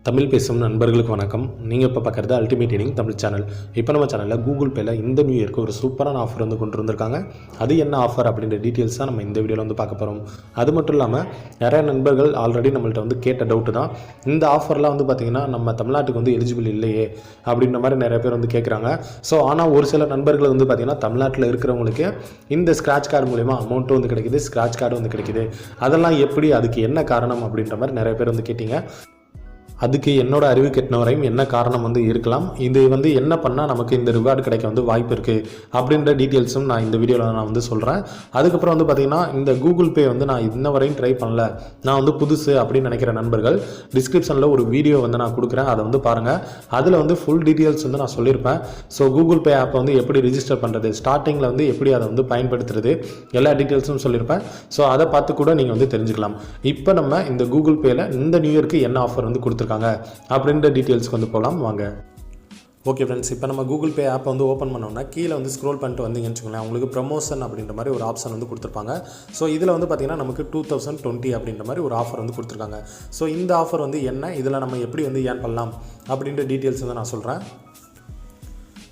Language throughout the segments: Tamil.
தமிழ் பேசும் நண்பர்களுக்கு வணக்கம். நீங்கள் இப்போ பார்க்குறது அல்டிமேட் ஏர்னிங் தமிழ் சேனல். இப்போ நம்ம சேனலில் கூகுள் பேயில் இந்த நியூ இயருக்கு ஒரு சூப்பரான ஆஃபர் வந்து கொண்டு வந்திருக்காங்க. அது என்ன ஆஃபர் அப்படின்ற டீட்டெயில்ஸ் தான் நம்ம இந்த வீடியோவில் வந்து பார்க்க போகிறோம். அது மட்டும் இல்லாமல் நிறைய நண்பர்கள் ஆல்ரெடி நம்மள்ட்ட வந்து கேட்ட டவுட்டு தான், இந்த ஆஃபர்லாம் வந்து பார்த்திங்கன்னா நம்ம தமிழ்நாட்டுக்கு வந்து எலிஜிபிள் இல்லையே அப்படின்ற மாதிரி நிறைய பேர் வந்து கேட்குறாங்க. ஸோ ஆனால் ஒரு சில நண்பர்கள் வந்து பார்த்திங்கன்னா தமிழ்நாட்டில் இருக்கிறவங்களுக்கு இந்த ஸ்க்ராட்ச் கார்டு மூலிமா அமௌண்ட்டும் வந்து கிடைக்கிது, ஸ்க்ராட்ச் கார்டு வந்து கிடைக்கிது. அதெல்லாம் எப்படி, அதுக்கு என்ன காரணம் அப்படின்ற மாதிரி நிறைய பேர் வந்து கேட்டிங்க. அதுக்கு என்னோட அறிவு கெட்டின வரையும் என்ன காரணம் வந்து இருக்கலாம், இது வந்து என்ன பண்ணால் நமக்கு இந்த ரிவார்டு கிடைக்க வந்து வாய்ப்பு இருக்குது அப்படின்ற டீட்டெயில்ஸும் நான் இந்த வீடியோவில் நான் வந்து சொல்கிறேன். அதுக்கப்புறம் வந்து பார்த்திங்கன்னா இந்த கூகுள் பே வந்து நான் இன்ன வரையும் ட்ரை பண்ணல, நான் வந்து புதுசு அப்படின்னு நினைக்கிற நண்பர்கள் டிஸ்கிரிப்ஷனில் ஒரு வீடியோ வந்து நான் கொடுக்குறேன், அதை வந்து பாருங்கள். அதில் வந்து ஃபுல் டீட்டெயில்ஸ் வந்து நான் சொல்லியிருப்பேன். ஸோ கூகுள் பே ஆப்பை வந்து எப்படி ரிஜிஸ்டர் பண்ணுறது, ஸ்டார்டிங்கில் வந்து எப்படி அதை வந்து பயன்படுத்துறது, எல்லா டீட்டெயில்ஸும் சொல்லியிருப்பேன். ஸோ அதை பார்த்து கூட நீங்கள் வந்து தெரிஞ்சுக்கலாம். இப்போ நம்ம இந்த கூகுள் பேயில் இந்த நியூ இயருக்கு என்ன ஆஃபர் வந்து கொடுத்துருக்காங்க அப்படின்ற டீட்டெயில்ஸ்க்கு வந்து போகலாம் வாங்க. ஓகே ஃப்ரெண்ட்ஸ், இப்போ நம்ம கூகுள் பே ஆப்பை வந்து ஓப்பன் பண்ணோம்னா கீழே வந்து ஸ்க்ரோல் பண்ணிட்டு வந்தீங்கன்னு வச்சுக்கோங்களேன், உங்களுக்கு ப்ரமோஷன் அப்படின்ற மாதிரி ஒரு ஆப்ஷன் வந்து கொடுத்துருப்பாங்க. ஸோ இதில் வந்து பார்த்திங்கன்னா நமக்கு 2020 அப்படின்ற மாதிரி ஒரு ஆஃபர் வந்து கொடுத்துருக்காங்க. ஸோ இந்த ஆஃபர் வந்து என்ன, இதில் நம்ம எப்படி வந்து ஏர்ன் பண்ணலாம் அப்படின்ற டீட்டெயில்ஸ் வந்து நான் சொல்கிறேன்.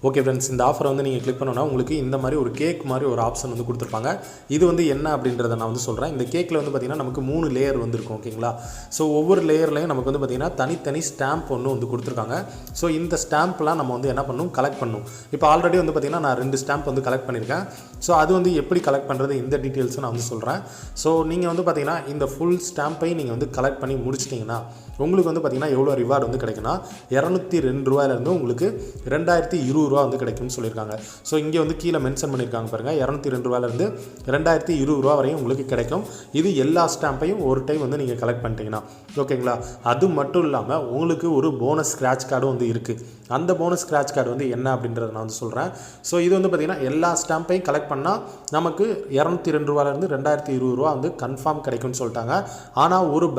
ஓகே ஃப்ரெண்ட்ஸ், இந்த ஆஃபர் வந்து நீங்கள் கிளிக் பண்ணோன்னா உங்களுக்கு இந்த மாதிரி ஒரு கேக் மாதிரி ஒரு ஆப்ஷன் வந்து கொடுத்துருப்பாங்க. இது வந்து என்ன அப்படின்றத நான் வந்து சொல்கிறேன். இந்த கேக்கில் வந்து பார்த்திங்கன்னா நமக்கு 3 லேயர் வந்து இருக்கும், ஓகேங்களா. ஸோ ஒவ்வொரு லேயர்லையும் நமக்கு வந்து பார்த்திங்கன்னா தனித்தனி ஸ்டாம்ப் ஒன்று வந்து கொடுத்துருக்காங்க. ஸோ இந்த ஸ்டாம்ப்லாம் நம்ம வந்து என்ன பண்ணணும், கலெக்ட் பண்ணணும். இப்போ ஆல்ரெடி வந்து பார்த்திங்கன்னா நான் 2 ஸ்டாம்ப் வந்து கலெக்ட் பண்ணியிருக்கேன். ஸோ அது வந்து எப்படி கலெக்ட் பண்ணுறது, இந்த டீட்டெயில்ஸும் நான் வந்து சொல்கிறேன். ஸோ நீங்கள் வந்து பார்த்திங்கன்னா இந்த ஃபுல் ஸ்டாம்பை நீங்கள் வந்து கலெக்ட் பண்ணி முடிச்சிட்டிங்கன்னா உங்களுக்கு வந்து பார்த்திங்கன்னா எவ்வளோ ரிவார்டு வந்து கிடைக்குன்னா $202 உங்களுக்கு $2020 வந்து கிடைக்கும்னு சொல்லியிருக்காங்க. ஸோ இங்கே வந்து கீழே மென்ஷன் பண்ணியிருக்காங்க பாருங்கள், $202 $2020 வரையும் உங்களுக்கு கிடைக்கும். இது எல்லா ஸ்டாம்பையும் ஒரு டைம் வந்து நீங்கள் கலெக்ட் பண்ணிட்டீங்கன்னா, ஓகேங்களா. அது மட்டும் இல்லாமல் உங்களுக்கு ஒரு போனஸ் ஸ்க்ராட்ச் கார்டும் வந்து இருக்குது. அந்த போனஸ் ஸ்க்ராட்ச் கார்டு வந்து என்ன அப்படின்றத நான் வந்து சொல்கிறேன். ஸோ இது வந்து பார்த்திங்கன்னா எல்லா ஸ்டாம்பையும் கலெக்ட் பண்ணால் நமக்கு $202 $2020 வந்து கன்ஃபார்ம் கிடைக்கும்னு சொல்லிட்டாங்க. ஆனால் ஒரு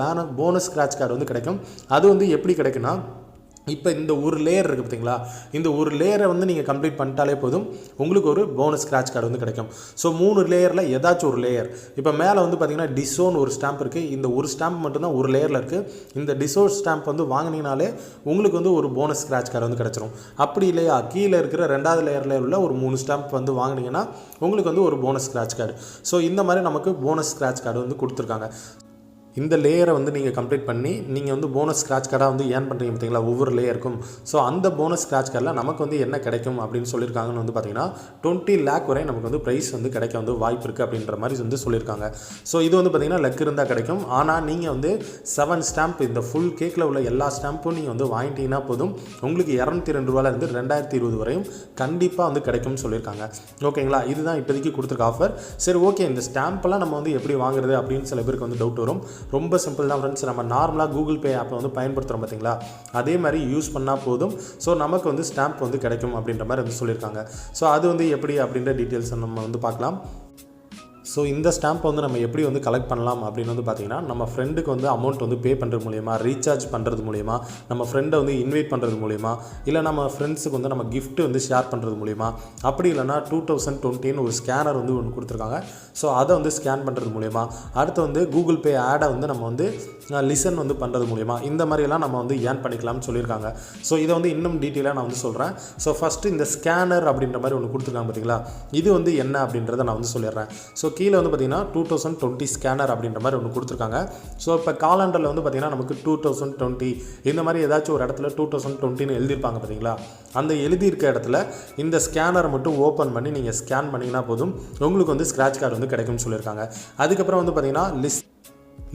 போனஸ் ஸ்க்ராட்ச் கார்டு வந்து கிடைக்கும். அது வந்து எப்படி கிடைக்குன்னா, இப்போ இந்த ஒரு லேயர் இருக்குது பார்த்தீங்களா, இந்த ஒரு லேயரை வந்து நீங்கள் கம்ப்ளீட் பண்ணிட்டாலே போதும், உங்களுக்கு ஒரு போனஸ் ஸ்க்ராட்ச் கார்டு வந்து கிடைக்கும். ஸோ 3 லேயரில் ஏதாச்சும் ஒரு லேயர், இப்போ மேலே வந்து பார்த்திங்கன்னா டிசோன்னு ஒரு ஸ்டாம்ப் இருக்குது. இந்த ஒரு ஸ்டாம்ப் மட்டும்தான் ஒரு லேயரில் இருக்குது. இந்த டிசோ ஸ்டாம்ப் வந்து வாங்கினீங்கனாலே உங்களுக்கு வந்து ஒரு போனஸ் ஸ்க்ராட்ச் கார்டு வந்து கிடச்சிரும். அப்படி இல்லையா, கீழே இருக்கிற 2வது லேயரில் உள்ள ஒரு 3 ஸ்டாம்ப் வந்து வாங்கினீங்கன்னா உங்களுக்கு வந்து ஒரு போனஸ் ஸ்க்ராட்ச் கார்டு. ஸோ இந்த மாதிரி நமக்கு போனஸ் ஸ்க்ராட்ச் கார்டு வந்து கொடுத்துருக்காங்க. இந்த லேயரை வந்து நீங்கள் கம்ப்ளீட் பண்ணி நீங்கள் வந்து போனஸ் ஸ்க்ராட்ச் கார்டாக வந்து ஏர்ன் பண்ணுறீங்க பார்த்தீங்களா ஒவ்வொரு லேயருக்கும். ஸோ அந்த போனஸ் ஸ்க்ராட்ச் கார்டில் நமக்கு வந்து என்ன கிடைக்கும் அப்படின்னு சொல்லியிருக்காங்கன்னு வந்து பார்த்திங்கன்னா 20 lakh வரை நமக்கு வந்து ப்ரைஸ் வந்து கிடைக்க வந்து வாய்ப்பு இருக்குது அப்படின்ற மாதிரி வந்து சொல்லியிருக்காங்க. ஸோ இது வந்து பார்த்திங்கன்னா லக் இருந்தால் கிடைக்கும். ஆனால் நீங்கள் வந்து 7 ஸ்டாம்ப், இந்த ஃபுல் கேக்கில் உள்ள எல்லா ஸ்டாம்பும் நீங்கள் வந்து வாங்கிட்டீங்கன்னா போதும், உங்களுக்கு $202 $2020 வரையும் கண்டிப்பாக வந்து கிடைக்கும்னு சொல்லியிருக்காங்க, ஓகேங்களா. இதுதான் இப்போதைக்கு கொடுத்துருக்க ஆஃபர். சரி, ஓகே, இந்த ஸ்டாம்ப்லாம் நம்ம வந்து எப்படி வாங்குறது அப்படின்னு சில பேருக்கு வந்து டவுட் வரும். ரொம்ப சிம்பிள் தான் ஃப்ரெண்ட்ஸ், நம்ம நார்மலாக கூகுள் பே ஆப்பை வந்து பயன்படுத்துகிறோம் பார்த்தீங்களா, அதே மாதிரி யூஸ் பண்ணால் போதும். ஸோ நமக்கு வந்து ஸ்டாம்ப் வந்து கிடைக்கும் அப்படின்ற மாதிரி வந்து சொல்லியிருக்காங்க. ஸோ அது வந்து எப்படி அப்படின்ற டீட்டெயில்ஸை நம்ம வந்து பார்க்கலாம். ஸோ இந்த ஸ்டாம்பை வந்து நம்ம எப்படி வந்து கலெக்ட் பண்ணலாம் அப்படின்னு வந்து பார்த்திங்கன்னா, நம்ம ஃப்ரெண்டுக்கு வந்து அமௌண்ட் வந்து பே பண்ணுறது மூலிமா, ரீசார்ஜ் பண்ணுறது மூலிமா, நம்ம ஃப்ரெண்டை வந்து இன்வைட் பண்ணுறது மூலிமா, இல்லை நம்ம ஃப்ரெண்ட்ஸுக்கு வந்து நம்ம கிஃப்ட் வந்து ஷேர் பண்ணுறது மூலிமா, அப்படி இல்லைனா 2020 ஒரு ஸ்கேனர் வந்து ஒன்று கொடுத்துருக்காங்க. ஸோ அதை வந்து ஸ்கேன் பண்ணுறது மூலிமா, அடுத்து வந்து கூகுள் பே ஆடை வந்து நம்ம வந்து லிசன் வந்து பண்ணுறது மூலிமா, இந்த மாதிரியெல்லாம் நம்ம வந்து ஏர்ன் பண்ணிக்கலாம்னு சொல்லியிருக்காங்க. ஸோ இதை வந்து இன்னும் டீட்டெயிலாக நான் வந்து சொல்கிறேன். ஸோ ஃபஸ்ட்டு இந்த ஸ்கேனர் அப்படின்ற மாதிரி ஒன்று கொடுத்துருக்காங்க பார்த்தீங்களா, இது வந்து என்ன அப்படின்றத நான் வந்து சொல்லிடுறேன். ஸோ கீழே வந்து பார்த்திங்கன்னா 2020 ஸ்கேனர் அப்படின்ற மாதிரி ஒன்று கொடுத்துருக்காங்க. ஸோ இப்போ காலண்டரில் வந்து பார்த்திங்கன்னா நமக்கு 2020 இந்த மாதிரி ஏதாச்சும் ஒரு இடத்துல 2020ன்னு எழுதியிருப்பாங்க பார்த்தீங்களா, அந்த எழுதியிருக்க இடத்துல இந்த ஸ்கேனரை மட்டும் ஓப்பன் பண்ணி நீங்கள் ஸ்கேன் பண்ணிங்கன்னா போதும், உங்களுக்கு வந்து ஸ்க்ராட்ச் கார்டு வந்து கிடைக்கும்னு சொல்லியிருக்காங்க. அதுக்கப்புறம் வந்து பார்த்திங்கன்னா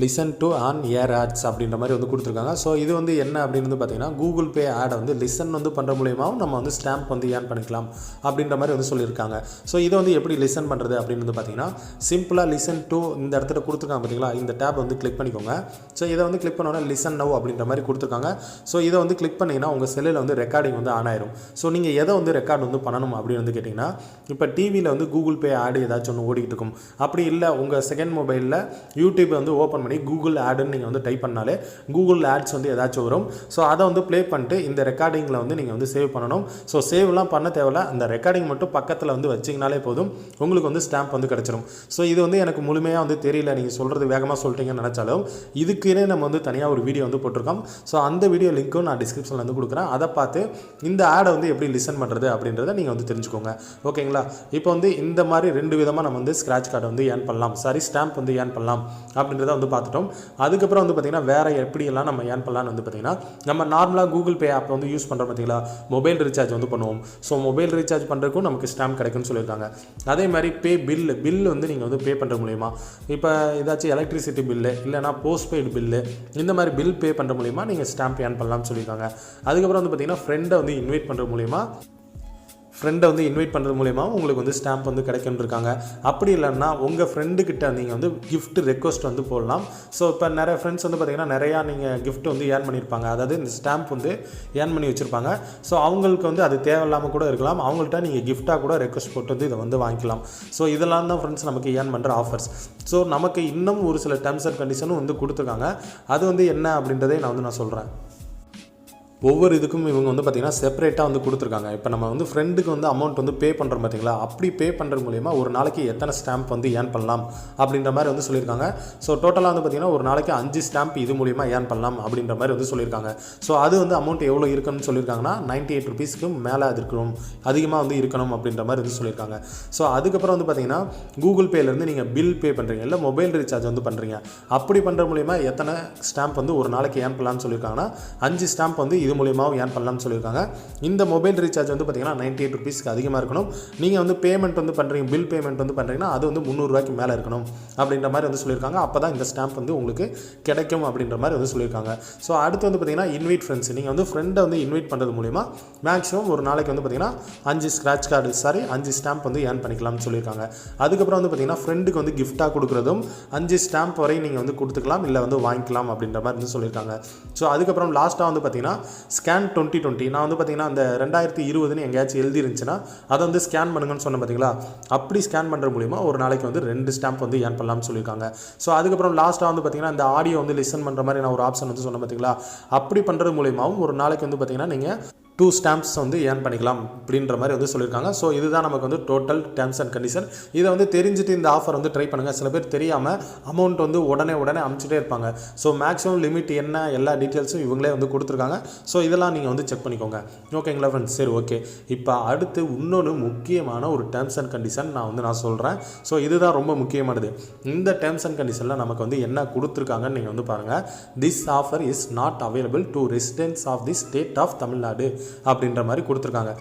listen to on air ads அப்படின்ற மாதிரி வந்து கொடுத்துருக்காங்க. ஸோ இது வந்து என்ன அப்படின்னு வந்து பார்த்திங்கன்னா, கூகுள் பே ஆடை வந்து லிசன் வந்து பண்ணுற மூலியமாகவும் நம்ம வந்து ஸ்டாம்ப் வந்து ஏர்ன் பண்ணிக்கலாம் அப்படின்ற மாதிரி வந்து சொல்லியிருக்காங்க. ஸோ இதை வந்து எப்படி லிசன் பண்ணுறது அப்படின்னு வந்து பார்த்திங்கன்னா, சிம்பிளாக லிசன் டு இந்த இடத்துல கொடுத்துருக்காங்க பார்த்தீங்களா, இந்த டேப் வந்து கிளிக் பண்ணிக்கோங்க. ஸோ இதை வந்து கிளிக் பண்ணோன்னா லிசன் நவ் அப்படின்ற மாதிரி கொடுத்துருக்காங்க. ஸோ இதை வந்து கிளிக் பண்ணிங்கன்னா உங்கள் செல்லில் வந்து ரெக்கார்டிங் வந்து ஆன் ஆயிரும். ஸோ நீங்கள் எதை வந்து ரெக்கார்ட் வந்து பண்ணணும் அப்படின்னு வந்து கேட்டிங்கன்னா, இப்போ டிவியில் வந்து கூகுள் பே ஆடு ஏதாச்சும் ஒன்று ஓடிக்கிட்டு இருக்கும். அப்படி இல்லை உங்கள் செகண்ட் மொபைலில் யூடியூப் வந்து ஓப்பன் பண்ணி கூகுள் ஆடுன்னு நீங்கள் வந்து டைப் பண்ணாலே கூகுள் ஆட்ஸ் வந்து ஏதாச்சும் வரும். ஸோ அதை வந்து ப்ளே பண்ணிட்டு இந்த ரெக்கார்டிங்கில் வந்து நீங்கள் வந்து சேவ் பண்ணணும். ஸோ சேவ்லாம் பண்ண தேவையில்ல, அந்த ரெக்கார்டிங் மட்டும் பக்கத்தில் வந்து வச்சிங்கனாலே போதும், உங்களுக்கு வந்து ஸ்டாம்ப் வந்து கிடச்சிரும். ஸோ இது வந்து எனக்கு முழுமையாக வந்து தெரியல, நீங்கள் சொல்கிறது வேகமாக சொல்லிட்டீங்கன்னு நினச்சாலும் இதுக்குன்னே நம்ம வந்து தனியாக ஒரு வீடியோ வந்து போட்டிருக்கோம். ஸோ அந்த வீடியோ லிங்க்கும் நான் டிஸ்கிரிப்ஷனில் வந்து கொடுக்குறேன். அதை பார்த்து இந்த ஆடை வந்து எப்படி லிசன் பண்ணுறது அப்படின்றத நீங்கள் வந்து தெரிஞ்சுக்கோங்க. ஓகேங்களா? இப்போ வந்து இந்த மாதிரி 2 விதமாக நம்ம வந்து ஸ்க்ராட்ச் கார்டை வந்து ஏர்ன் பண்ணலாம், சாரி ஸ்டாம்ப் வந்து ஏர்ன் பண்ணலாம் அப்படின்றத வந்து பார்த்துட்டோம். அதுக்கப்புறம் வந்து பார்த்திங்கன்னா வேறு எப்படியெல்லாம் நம்ம ஏர்ன் பண்ணலான்னு வந்து பார்த்திங்கன்னா, நம்ம நார்மலாக கூகுள் பே ஆப் வந்து யூஸ் பண்ணுறோம் பார்த்தீங்களா, மொபைல் ரீசார்ஜ் வந்து பண்ணுவோம். ஸோ மொபைல் ரீசார்ஜ் பண்ணுறதுக்கும் நமக்கு ஸ்டாம்ப் கிடைக்கும்னு சொல்லியிருக்காங்க. அதே மாதிரி பில் வந்து நீங்கள் வந்து பே பண்ணுற மூலிமா, இப்போ ஏதாச்சும் எலக்ட்ரிசிட்டி பில்லு இல்லைனா போஸ்ட்பெய்டு பில்லு, இந்த மாதிரி பில் பே பண்ணுற மூலிமா நீங்கள் ஸ்டாம்ப் ஏர்ன் பண்ணலாம்னு சொல்லியிருக்காங்க. அதுக்கப்புறம் வந்து பார்த்திங்கன்னா ஃப்ரெண்டை வந்து இன்வைட் பண்ணுற மூலிமா உங்களுக்கு வந்து ஸ்டாம்ப் வந்து கிடைக்குன்னு இருக்காங்க. அப்படி இல்லைன்னா உங்கள் ஃப்ரெண்டுக்கிட்ட நீங்கள் வந்து கிஃப்ட் ரெக்வஸ்ட் வந்து போடலாம். ஸோ இப்போ நிறைய ஃப்ரெண்ட்ஸ் வந்து பார்த்திங்கன்னா நிறையா நீங்கள் கிஃப்ட் வந்து ஏர்ன் பண்ணியிருப்பாங்க, அதாவது இந்த ஸ்டாம்ப் வந்து ஏர்ன் பண்ணி வச்சுருப்பாங்க. ஸோ அவங்களுக்கு வந்து அது தேவையில்லாமல் கூட இருக்கலாம், அவங்கள்ட்ட நீங்கள் கிஃப்ட்டாக கூட ரெக்வஸ்ட் போட்டு வந்து இதை வந்து வாங்கிக்கலாம். ஸோ இதெல்லாம் தான் ஃப்ரெண்ட்ஸ் நமக்கு ஏர்ன் பண்ணுற ஆஃபர்ஸ். ஸோ நமக்கு இன்னும் ஒரு சில டேர்ம்ஸ் அண்ட் கண்டிஷனும் வந்து கொடுத்துருக்காங்க. அது வந்து என்ன அப்படின்றதே நான் சொல்கிறேன். ஒவ்வொரு இதுக்கும் இவங்க வந்து பார்த்திங்கன்னா செப்பரேட்டாக வந்து கொடுத்துருக்காங்க. இப்போ நம்ம வந்து ஃப்ரெண்டுக்கு வந்து அமௌண்ட் வந்து பே பண்ணுறோம் பார்த்தீங்களா, அப்படி பே பண்ணுறது மூலிமா ஒரு நாளைக்கு எத்தனை ஸ்டாம்ப் வந்து ஏர்ன் பண்ணலாம் அப்படின்ற மாதிரி வந்து சொல்லியிருக்காங்க. ஸோ டோட்டலாக வந்து பார்த்திங்கன்னா ஒரு நாளைக்கு 5 ஸ்டாம்ப் இது மூலிமா ஏர்ன் பண்ணலாம் அப்படின்ற மாதிரி வந்து சொல்லியிருக்காங்க. ஸோ அது வந்து அமௌண்ட் எவ்வளோ இருக்குன்னு சொல்லியிருக்காங்கன்னா 98 ருபீஸ்க்கு மேலே அது இருக்கணும், அதிகமாக வந்து இருக்கணும் அப்படின்ற மாதிரி வந்து சொல்லியிருக்காங்க. ஸோ அதுக்கப்புறம் வந்து பார்த்திங்கன்னா கூகுள் பேலேருந்து நீங்கள் பில் பே பண்ணுறீங்க, இல்லை மொபைல் ரீசார்ஜ் வந்து பண்ணுறீங்க, அப்படி பண்ணுற மூலிமா எத்தனை ஸ்டாம்ப் வந்து ஒரு நாளைக்கு ஏர்ன் பண்ணலாம்னு சொல்லியிருக்காங்கன்னா 5 ஸ்டாம்ப் வந்து இது மூலியமாக ஏர்ன் பண்ணலாம்னு சொல்லியிருக்காங்க. இந்த மொபைல் ரீசார்ஜ் வந்து பார்த்தீங்கன்னா 98 ருபீஸ்க்கு அதிகமாக இருக்கணும். நீங்கள் வந்து பேமெண்ட் வந்து பண்ணுறீங்க, பில் பேமெண்ட் வந்து பண்ணுறீங்கன்னா அது வந்து 300 ரூபாய்க்கு மேலே இருக்கணும் அப்படின்ற மாதிரி வந்து சொல்லியிருக்காங்க. அப்போ தான் இந்த ஸ்டாம்ப் வந்து உங்களுக்கு கிடைக்கும் அப்படின்ற மாதிரி வந்து சொல்லியிருக்காங்க. ஸோ அடுத்து வந்து பார்த்தீங்கன்னா இன்வைட் ஃப்ரெண்ட்ஸ், நீங்கள் வந்து ஃப்ரெண்டை வந்து இன்வைட் பண்ணுறது மூலிமா மேக்ஸிமம் ஒரு நாளைக்கு வந்து பார்த்தீங்கன்னா 5 ஸ்க்ராட்ச் கார்டு 5 ஸ்டாம்ப் வந்து ஏர்ன் பண்ணிக்கலாம்னு சொல்லியிருக்காங்க. அதுக்கப்புறம் வந்து பார்த்தீங்கன்னா ஃப்ரெண்டுக்கு வந்து கிஃப்ட்டாக கொடுக்குறதும் 5 ஸ்டாம்ப் வரை நீங்கள் வந்து கொடுத்துக்கலாம், இல்லை வந்து வாங்கிக்கலாம் அப்படின்ற மாதிரி வந்து சொல்லியிருக்காங்க. ஸோ அதுக்கப்புறம் லாஸ்ட்டாக வந்து பார்த்தீங்கன்னா ஸ்கேன் 2020, நான் வந்து பார்த்தீங்கன்னா அந்த 2020 எங்கேயாச்சும் எழுதி இருந்துச்சுன்னா அதை வந்து ஸ்கேன் பண்ணுங்கன்னு சொன்னேன் பார்த்தீங்களா, அப்படி ஸ்கேன் பண்ணுற மூலிமா ஒரு நாளைக்கு வந்து 2 ஸ்டாம்ப் வந்து ஏர்ன் பண்ணலாம்னு சொல்லியிருக்காங்க. ஸோ அதுக்கப்புறம் லாஸ்ட்டாக வந்து பார்த்தீங்கன்னா இந்த ஆடியோ வந்து லிசன் பண்ணுற மாதிரி நான் ஒரு ஆப்ஷன் வந்து சொன்னேன் பார்த்தீங்களா, அப்படி பண்ணுறது மூலியமாகவும் ஒரு நாளைக்கு வந்து பார்த்தீங்கன்னா நீங்கள் 2 ஸ்டாம்ப்ஸ் வந்து ஏர்ன் பண்ணிக்கலாம் அப்படின்ற மாதிரி வந்து சொல்லியிருக்காங்க. ஸோ இதுதான் நமக்கு வந்து டோட்டல் டேர்ம்ஸ் அண்ட் கண்டிஷன். இதை வந்து தெரிஞ்சுட்டு இந்த ஆஃபர் வந்து ட்ரை பண்ணுங்கள். சில பேர் தெரியாமல் அமௌண்ட் வந்து உடனே அமுச்சிட்டே இருப்பாங்க. ஸோ மேக்ஸிமம் லிமிட் என்ன எல்லா டீட்டெயில்ஸும் இவங்களே வந்து கொடுத்துருக்காங்க. ஸோ இதெல்லாம் நீங்கள் வந்து செக் பண்ணிக்கோங்க. ஓகேங்களா ஃப்ரெண்ட்ஸ்? சரி, ஓகே. இப்போ அடுத்து இன்னொன்று முக்கியமான ஒரு டேர்ம்ஸ் அண்ட் கண்டிஷன் நான் சொல்கிறேன். ஸோ இதுதான் ரொம்ப முக்கியமானது. இந்த டேர்ம்ஸ் அண்ட் கண்டிஷனில் நமக்கு வந்து என்ன கொடுத்துருக்காங்கன்னு நீங்கள் வந்து பாருங்கள். This offer is not available to residents of the state of Tamil Nadu அப்படின்ற மாதிரி கொடுத்துருக்காங்க.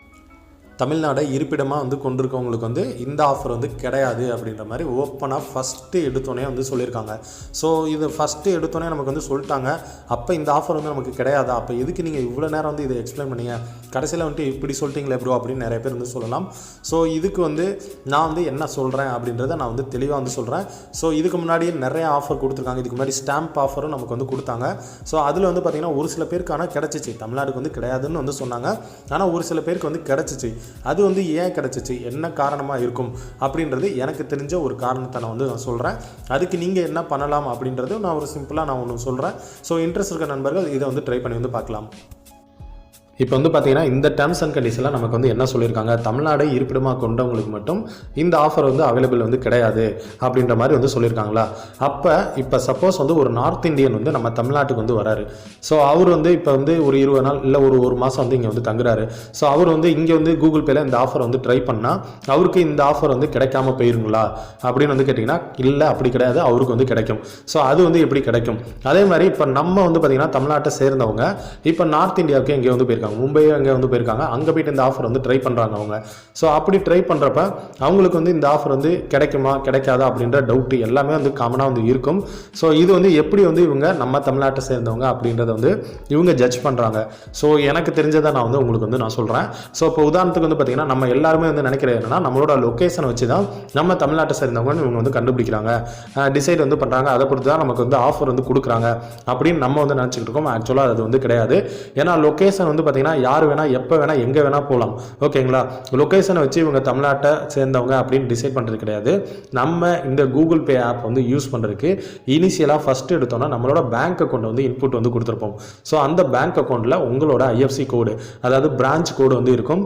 தமிழ்நாடை இருப்பிடமாக வந்து கொண்டிருக்கவங்களுக்கு வந்து இந்த ஆஃபர் வந்து கிடையாது அப்படின்ற மாதிரி ஓப்பனாக ஃபஸ்ட்டு எடுத்தோன்னே வந்து சொல்லியிருக்காங்க. ஸோ இது ஃபஸ்ட்டு எடுத்தோன்னே நமக்கு வந்து சொல்லிட்டாங்க. அப்போ இந்த ஆஃபர் வந்து நமக்கு கிடையாதா, அப்போ எதுக்கு நீங்கள் இவ்வளோ நேரம் வந்து இதை எக்ஸ்பிளைன் பண்ணீங்க, கடைசியில் வந்துட்டு இப்படி சொல்லிட்டீங்களே ப்ரோ அப்படின்னு நிறைய பேர் வந்து சொல்லலாம். ஸோ இதுக்கு வந்து நான் வந்து என்ன சொல்கிறேன் அப்படின்றத நான் வந்து தெளிவாக வந்து சொல்கிறேன். ஸோ இதுக்கு முன்னாடியே நிறைய ஆஃபர் கொடுத்துருக்காங்க. இதுக்கு முன்னாடி ஸ்டாம்ப் ஆஃபரும் நமக்கு வந்து கொடுத்தாங்க. ஸோ அதில் வந்து பார்த்திங்கன்னா ஒரு சில பேருக்கு ஆனால் கிடச்சிச்சு, தமிழ்நாடுக்கு வந்து கிடையாதுன்னு வந்து சொன்னாங்க. ஆனால் ஒரு சில பேருக்கு வந்து கிடச்சிச்சு. அது வந்து ஏன் கிடச்சிச்சு, என்ன காரணமாக இருக்கும் அப்படின்றது எனக்கு தெரிஞ்ச ஒரு காரணத்தை நான் சொல்கிறேன். அதுக்கு நீங்கள் என்ன பண்ணலாம் அப்படின்றது நான் ஒரு சிம்பிளாக ஒன்று சொல்கிறேன். ஸோ இன்ட்ரெஸ்ட் இருக்க நண்பர்கள் இதை வந்து ட்ரை பண்ணி வந்து பார்க்கலாம். இப்போ வந்து பார்த்தீங்கன்னா இந்த டேர்ம்ஸ் அண்ட் கண்டிஷனில் நமக்கு வந்து என்ன சொல்லியிருக்காங்க, தமிழ்நாடை இருப்பிடமாக கொண்டவங்களுக்கு மட்டும் இந்த ஆஃபர் வந்து அவைலபிள் வந்து கிடையாது அப்படின்ற மாதிரி வந்து சொல்லியிருக்காங்களா. அப்போ இப்போ சப்போஸ் வந்து ஒரு நார்த் இந்தியன் வந்து நம்ம தமிழ்நாட்டுக்கு வந்து வராரு. ஸோ அவர் வந்து இப்போ வந்து ஒரு 20 நாள் இல்லை ஒரு மாதம் வந்து இங்கே வந்து தங்குறாரு. ஸோ அவர் வந்து இங்கே வந்து கூகுள் பேல இந்த ஆஃபர் வந்து ட்ரை பண்ணால் அவருக்கு இந்த ஆஃபர் வந்து கிடைக்காம போயிருங்களா அப்படின்னு வந்து கேட்டிங்கன்னா இல்லை, அப்படி கிடையாது, அவருக்கு வந்து கிடைக்கும். ஸோ அது வந்து எப்படி கிடைக்கும். அதே மாதிரி இப்போ நம்ம வந்து பார்த்திங்கன்னா தமிழ்நாட்டை சேர்ந்தவங்க இப்போ நார்த் இந்தியாவுக்கு எங்கே வந்து போயிருக்காங்க, மும்பை அங்கே வந்து போயிருக்காங்க, அங்கே போயிட்டு இந்த ஆஃபர் வந்து ட்ரை பண்ணுறாங்க அவங்க. ஸோ அப்படி ட்ரை பண்ணுறப்ப அவங்களுக்கு வந்து இந்த ஆஃபர் வந்து கிடைக்குமா கிடைக்காதா அப்படின்ற டவுட் எல்லாமே வந்து காமனாக வந்து இருக்கும். ஸோ இது வந்து எப்படி வந்து இவங்க நம்ம தமிழ்நாட்டை சேர்ந்தவங்க அப்படின்றத வந்து இவங்க ஜட்ஜ் பண்ணுறாங்க. ஸோ எனக்கு தெரிஞ்சதை நான் வந்து உங்களுக்கு வந்து நான் சொல்கிறேன். ஸோ இப்போ உதாரணத்துக்கு வந்து பார்த்திங்கன்னா நம்ம எல்லாருமே வந்து நினைக்கிறது என்னன்னா நம்மளோட லொக்கேஷனை வச்சு தான் நம்ம தமிழ்நாட்டை சேர்ந்தவங்கன்னு இவங்க வந்து கண்டுபிடிக்கிறாங்க, டிசைட் வந்து பண்ணுறாங்க. அதை பொறுத்து தான் நமக்கு வந்து ஆஃபர் வந்து கொடுக்குறாங்க அப்படின்னு நம்ம வந்து நினச்சிக்கிட்டு இருக்கோம். ஆக்சுவலாக அது வந்து கிடையாது. ஏன்னா லொக்கேஷன் வந்து பார்த்தீங்கன்னா யார் வேணால் எப்போ வேணால் எங்கே வேணால் போகலாம். ஓகேங்களா? லொக்கேஷனை வச்சு இவங்க தமிழ்நாட்டை சேர்ந்தவங்க அப்படின்னு டிசைட் பண்ணுறது கிடையாது. நம்ம இந்த கூகுள் பே ஆப் வந்து யூஸ் பண்ணுறதுக்கு இனிஷியலாக ஃபஸ்ட்டு எடுத்தோன்னா நம்மளோட பேங்க் அக்கௌண்ட் வந்து இன்புட் வந்து கொடுத்துருப்போம். ஸோ அந்த பேங்க் அக்கௌண்ட்டில் உங்களோட ஐஎஃப்சி கோடு, அதாவது பிரான்ச் கோடு வந்து இருக்கும்.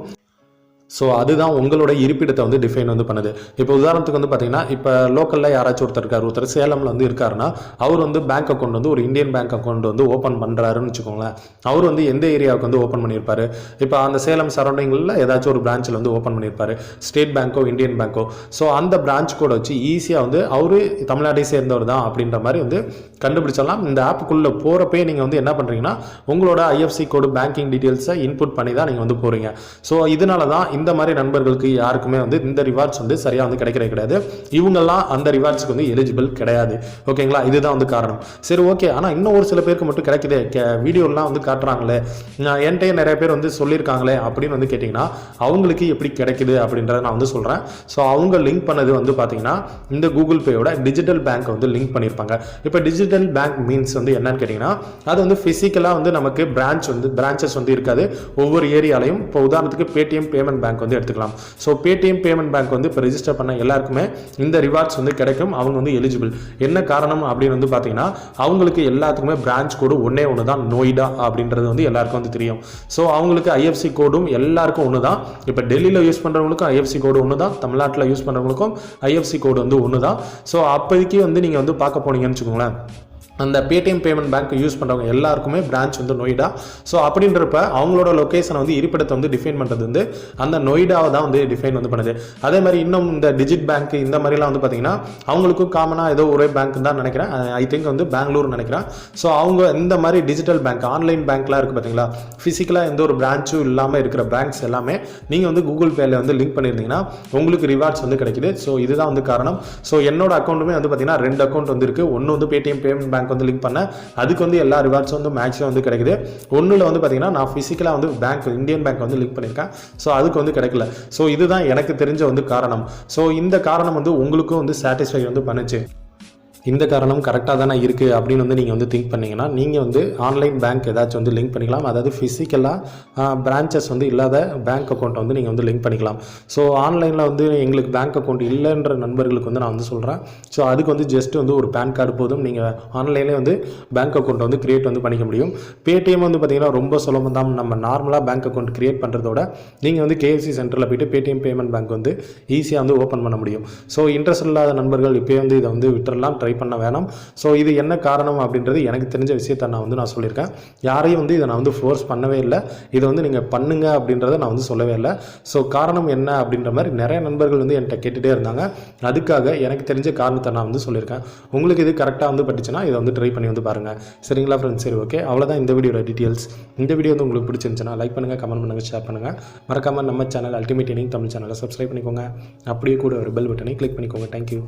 ஸோ அதுதான் உங்களோட இருப்பிடத்தை வந்து டிஃபைன் வந்து பண்ணுது. இப்போ உதாரணத்துக்கு வந்து பார்த்தீங்கன்னா, இப்போ லோக்கலில் யாராச்சும் ஒருத்தர் இருக்கார், ஒருத்தர் சேலமில் வந்து இருக்காருன்னா, அவர் வந்து பேங்க் அக்கௌண்ட் வந்து ஒரு இந்தியன் பேங்க் அக்கௌண்ட் வந்து ஓப்பன் பண்ணுறாருன்னு வச்சுக்கோங்களேன். அவர் வந்து எந்த ஏரியாவுக்கு வந்து ஓப்பன் பண்ணியிருப்பார், இப்போ அந்த சேலம் சரௌண்டிங்கில் ஏதாச்சும் ஒரு பிரான்ச்சில் வந்து ஓப்பன் பண்ணியிருப்பார், ஸ்டேட் பேங்க்கோ இந்தியன் பேங்க்கோ. ஸோ அந்த பிரான்ச் கோடை வச்சு ஈஸியாக வந்து அவர் தமிழ்நாட்டை சேர்ந்தவர் தான் அப்படின்ற மாதிரி வந்து கண்டுபிடிச்சிடலாம். இந்த ஆப்புக்குள்ளே போகிறப்பே நீங்கள் வந்து என்ன பண்ணுறீங்கன்னா, உங்களோட ஐஎஃப்சி கோடு பேங்கிங் டீட்டெயில்ஸை இன்புட் பண்ணி தான் நீங்கள் வந்து போகிறீங்க. ஸோ இதனால தான் இந்த மாதிரி நண்பர்களுக்கு யாருக்குமே வந்து இந்த ரிவார்ட்ஸ் வந்து சரியாக வந்து கிடைக்கிறது கிடையாது. இவங்கெல்லாம் அந்த ரிவார்ட்ஸ்க்கு வந்து எலிஜிபிள் கிடையாது. ஓகேங்களா? இதுதான் வந்து காரணம். சரி, ஓகே. ஆனால் இன்னும் ஒரு சில பேருக்கு மட்டும் கிடைக்குது, வீடியோலாம் வந்து காட்டுறாங்களே, என்கிட்டயே நிறைய பேர் வந்து சொல்லியிருக்காங்களே அப்படின்னு வந்து கேட்டிங்கன்னா, அவங்களுக்கு எப்படி கிடைக்குது அப்படின்றத நான் வந்து சொல்கிறேன். ஸோ அவங்க லிங்க் பண்ணது வந்து பார்த்தீங்கன்னா, இந்த கூகுள் பேயோட டிஜிட்டல் பேங்க் வந்து லிங்க் பண்ணியிருப்பாங்க. இப்போ டிஜிட்டல் பேங்க் மீன்ஸ் வந்து என்னன்னு கேட்டிங்கன்னா, அது வந்து ஃபிசிக்கலாக வந்து நமக்கு பிரான்ச்சஸ் வந்து இருக்காது ஒவ்வொரு ஏரியாலையும். இப்போ உதாரணத்துக்கு பேடிஎம் பேமெண்ட் பேங்க் வந்து எடுத்துக்கலாம். ஸோ பேடிஎம் பேமெண்ட் பேங்க் வந்து இப்போ ரெஜிஸ்டர் பண்ண எல்லாருக்குமே இந்த ரிவார்ட்ஸ் வந்து கிடைக்கும். அவங்க வந்து எலிஜிபிள். என்ன காரணம் அப்படின்னு வந்து பார்த்தீங்கன்னா, அவங்களுக்கு எல்லாத்துக்குமே பிரான்ச் கோடு ஒன்னே ஒன்று தான், நொய்டா அப்படின்றது வந்து எல்லாருக்கும் வந்து தெரியும். ஸோ அவங்களுக்கு ஐஎஃப்சி கோடும் எல்லாருக்கும் ஒன்று தான். இப்போ டெல்லியில் யூஸ் பண்ணுறவங்களுக்கும் ஐஎஃப்சி கோடு ஒன்று தான், தமிழ்நாட்டில் யூஸ் பண்ணுறவங்களுக்கும் ஐஎஃப்சி கோடு வந்து ஒன்று தான். ஸோ அப்போதைக்கு வந்து நீங்கள் வந்து பார்க்க போனீங்கன்னு வச்சுக்கோங்களேன், அந்த பேடிஎம் பேமெண்ட் பேங்க் யூஸ் பண்ணுறவங்க எல்லாருக்குமே பிரான்ச் வந்து நொய்டா. ஸோ அப்படின்றப்ப அவங்களோட லொக்கேஷனை வந்து இருப்பிடத்தை வந்து டிஃபைன் பண்ணுறது வந்து அந்த நொய்டாவை தான் வந்து டிஃபைன் வந்து பண்ணுது. அதே மாதிரி இன்னும் இந்த டிஜிட் பேங்க் இந்த மாதிரிலாம் வந்து பார்த்தீங்கன்னா, அவங்களுக்கும் காமனாக ஏதோ ஒரே பேங்க் தான் நினைக்கிறேன். ஐ திங்க் வந்து பெங்களூர் நினைக்கிறேன். ஸோ அவங்க இந்த மாதிரி டிஜிட்டல் பேங்க், ஆன்லைன் பேங்க்லாம் இருக்குது பார்த்தீங்களா, ஃபிசிக்கலாக எந்த ஒரு பிரான்ச்சும் இல்லாமல் இருக்கிற பேங்க்ஸ் எல்லாமே நீங்கள் வந்து கூகுள் பேல வந்து லிங்க் பண்ணியிருந்தீங்கன்னா உங்களுக்கு ரிவார்ட்ஸ் வந்து கிடைக்குது. ஸோ இதுதான் வந்து காரணம். ஸோ என்னோட அக்கௌண்ட்டுமே வந்து பார்த்தீங்கன்னா 2 அக்கௌண்ட் வந்து இருக்குது. ஒன்று வந்து பேடிஎம் பேமெண்ட் பேங்க் வந்து லிங்க் பண்ண, அதுக்கு வந்து எல்லா ரிவார்ட்ஸும் வந்து மேக்ஸிமம் வந்து கிடைக்குது. ஒன்றில் வந்து பார்த்தீங்கன்னா நான் ஃபிசிக்கலாக வந்து பேங்க், இந்தியன் பேங்க் வந்து லிங்க் பண்ணியிருக்கேன். ஸோ அதுக்கு வந்து கிடைக்கல. ஸோ இதுதான் எனக்கு தெரிஞ்ச வந்து காரணம். ஸோ இந்த காரணம் வந்து உங்களுக்கும் வந்து சாட்டிஸ்ஃபை வந்து பண்ணுச்சு. இந்த காரணம் கரெக்டாக தானே இருக்குது அப்படின்னு வந்து நீங்கள் வந்து திங்க் பண்ணிங்கன்னா, நீங்கள் வந்து ஆன்லைன் பேங்க் ஏதாச்சும் வந்து லிங்க் பண்ணிக்கலாம். அதாவது ஃபிசிக்கலாக பிரான்ச்சஸ் வந்து இல்லாத பேங்க் அக்கௌண்ட்டை வந்து நீங்கள் வந்து லிங்க் பண்ணிக்கலாம். ஸோ ஆன்லைனில் வந்து எங்களுக்கு பேங்க் அக்கௌண்ட் இல்லைன்ற நண்பர்களுக்கு வந்து நான் வந்து சொல்கிறேன். ஸோ அதுக்கு வந்து ஜஸ்ட் வந்து ஒரு பேன் கார்டு போதும், நீங்கள் ஆன்லைன்லேயே வந்து பேங்க் அக்கௌண்ட்டை வந்து க்ரியேட் வந்து பண்ணிக்க முடியும். பேடிஎம் வந்து பார்த்திங்கன்னா ரொம்ப சுலபம் தான். நம்ம நார்மலாக பேங்க் அக்கௌண்ட் க்ரியேட் பண்ணுறதோட நீங்கள் வந்து கேஎஃப்சி சென்டரில் போய்ட்டு பேடிஎம் பேமெண்ட் பேங்க் வந்து ஈஸியாக வந்து ஓப்பன் பண்ண முடியும். ஸோ இன்ட்ரெஸ்ட் இல்லாத நண்பர்கள் இப்போயே வந்து இதை வந்து விட்டுறலாம், ட்ரை பண்ண வேணாம். ஸோ இது என்ன காரணம் அப்படின்றது எனக்கு தெரிஞ்ச விஷயத்தை நான் சொல்லியிருக்கேன். யாரையும் வந்து இதை நான் வந்து ஃபோர்ஸ் பண்ணவே இல்லை. இதை வந்து நீங்கள் பண்ணுங்க அப்படின்றத நான் வந்து சொல்லவே இல்லை. ஸோ காரணம் என்ன அப்படின்ற மாதிரி நிறைய நண்பர்கள் வந்து என்கிட்ட கேட்டுகிட்டே இருந்தாங்க. அதுக்காக எனக்கு தெரிஞ்ச காரணத்தை நான் வந்து சொல்லியிருக்கேன். உங்களுக்கு இது கரெக்டாக வந்து பட்டுச்சுன்னா இதை வந்து ட்ரை பண்ணி வந்து பாருங்கள். சரிங்களா ஃப்ரெண்ட்ஸ்? சரி, ஓகே. அவ்வளோதான் இந்த வீடியோட டீட்டெயில்ஸ். இந்த வீடியோ வந்து உங்களுக்கு பிடிச்சிருந்துச்சுன்னா லைக் பண்ணுங்கள், கமெண்ட் பண்ணுங்கள், ஷேர் பண்ணுங்கள். மறக்காமல் நம்ம சேனல் அல்டிமேட் ஏர்னிங் தமிழ் சேனலை சப்ஸ்கிரைப் பண்ணிக்கோங்க. அப்படியே கூட ஒரு பெல் பட்டனை கிளிக் பண்ணிக்கோங்க. தேங்க்யூ.